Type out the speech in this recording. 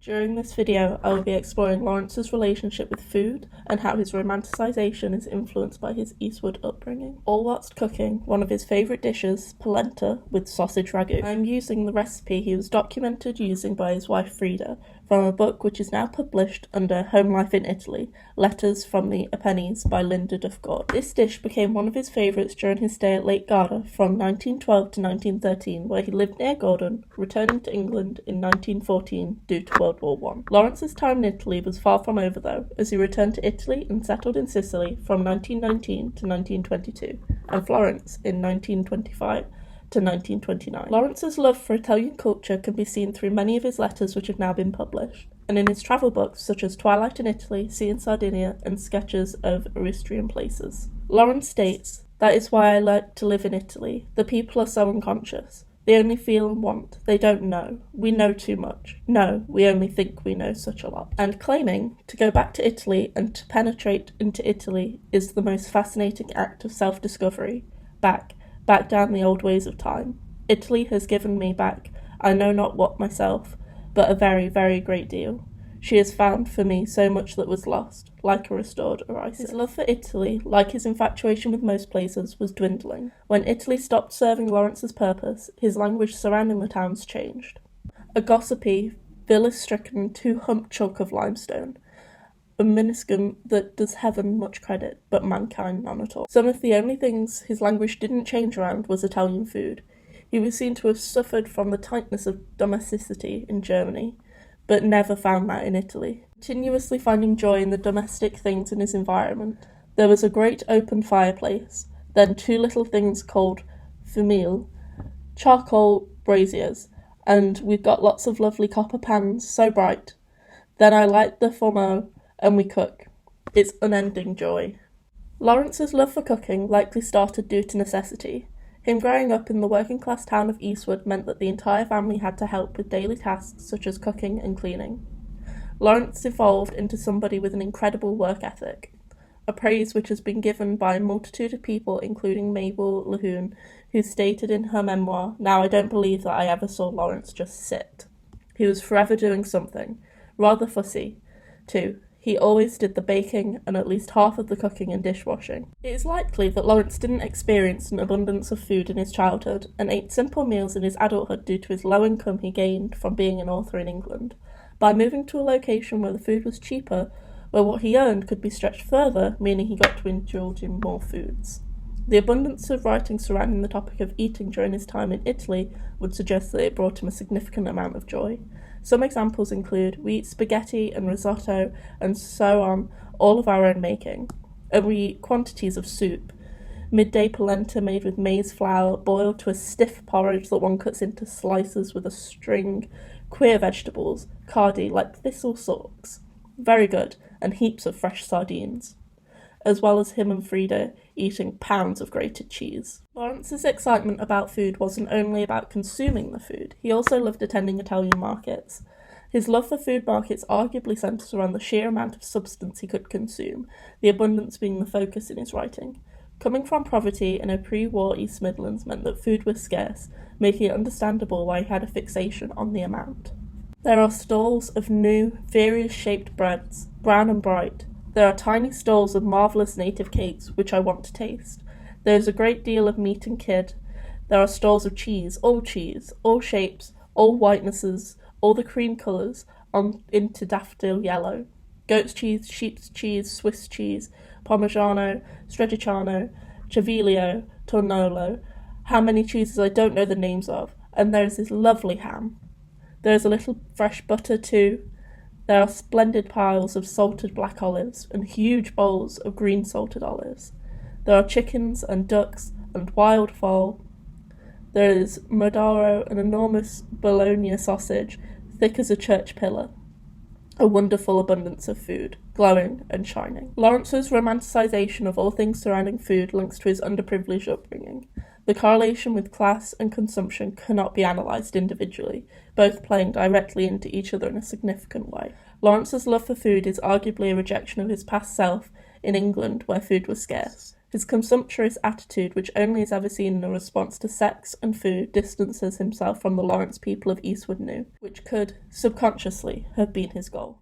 During this video, I will be exploring Lawrence's relationship with food and how his romanticisation is influenced by his Eastwood upbringing. All whilst cooking one of his favourite dishes, polenta with sausage ragu. I am using the recipe he was documented using by his wife Frida from a book which is now published under Home Life in Italy, Letters from the Apennines by Linda Duff Gord. This dish became one of his favourites during his stay at Lake Garda from 1912 to 1913, where he lived near Gordon, returning to England in 1914 due to World War I. Lawrence's time in Italy was far from over though, as he returned to Italy and settled in Sicily from 1919 to 1922, and Florence in 1925 to 1929. Lawrence's love for Italian culture can be seen through many of his letters which have now been published, and in his travel books such as Twilight in Italy, Sea in Sardinia, and sketches of Aristrian places. Lawrence states, "That is why I like to live in Italy. The people are so unconscious. They only feel and want. They don't know. We know too much. No, we only think we know such a lot." And claiming to go back to Italy and to penetrate into Italy is the most fascinating act of self-discovery. Back down the old ways of time. Italy has given me back, I know not what myself, but a very, very great deal. She has found for me so much that was lost, like a restored Oasis. His love for Italy, like his infatuation with most places, was dwindling. When Italy stopped serving Lawrence's purpose, his language surrounding the towns changed. A gossipy, villa-stricken two-humped chunk of limestone, a miniscum that does heaven much credit, but mankind none at all. Some of the only things his language didn't change around was Italian food. He was seen to have suffered from the tightness of domesticity in Germany, but never found that in Italy. Continuously finding joy in the domestic things in his environment. There was a great open fireplace, then two little things called fumil, charcoal braziers, and we've got lots of lovely copper pans, so bright. Then I light the formeau, and we cook. It's unending joy. Lawrence's love for cooking likely started due to necessity. Him growing up in the working-class town of Eastwood meant that the entire family had to help with daily tasks such as cooking and cleaning. Lawrence evolved into somebody with an incredible work ethic, a praise which has been given by a multitude of people, including Mabel Lahoon, who stated in her memoir, "Now I don't believe that I ever saw Lawrence just sit. He was forever doing something, rather fussy, too. He always did the baking and at least half of the cooking and dishwashing." It is likely that Lawrence didn't experience an abundance of food in his childhood and ate simple meals in his adulthood due to his low income he gained from being an author in England. By moving to a location where the food was cheaper, where what he earned could be stretched further, meaning he got to indulge in more foods. The abundance of writing surrounding the topic of eating during his time in Italy would suggest that it brought him a significant amount of joy. Some examples include, we eat spaghetti and risotto and so on, all of our own making, and we eat quantities of soup. Midday polenta made with maize flour, boiled to a stiff porridge that one cuts into slices with a string, queer vegetables, cardi like thistle stalks. Very good, and heaps of fresh sardines, as well as him and Frida eating pounds of grated cheese. Lawrence's excitement about food wasn't only about consuming the food, he also loved attending Italian markets. His love for food markets arguably centres around the sheer amount of substance he could consume, the abundance being the focus in his writing. Coming from poverty in a pre-war East Midlands meant that food was scarce, making it understandable why he had a fixation on the amount. There are stalls of new, various-shaped breads, brown and bright. There are tiny stalls of marvellous native cakes, which I want to taste. There is a great deal of meat and kid. There are stalls of cheese, all shapes, all whitenesses, all the cream colours, on into daffodil yellow. Goat's cheese, sheep's cheese, Swiss cheese, Parmigiano, Stracciano, Ciavillo, Tornolo. How many cheeses I don't know the names of. And there is this lovely ham. There is a little fresh butter too. There are splendid piles of salted black olives and huge bowls of green salted olives. There are chickens and ducks and wild fowl. There is Modaro, an enormous bologna sausage, thick as a church pillar. A wonderful abundance of food, glowing and shining. Lawrence's romanticisation of all things surrounding food links to his underprivileged upbringing. The correlation with class and consumption cannot be analysed individually, both playing directly into each other in a significant way. Lawrence's love for food is arguably a rejection of his past self in England, where food was scarce. His consumptuous attitude, which only is ever seen in a response to sex and food, distances himself from the Lawrence people of Eastwood knew, which could, subconsciously, have been his goal.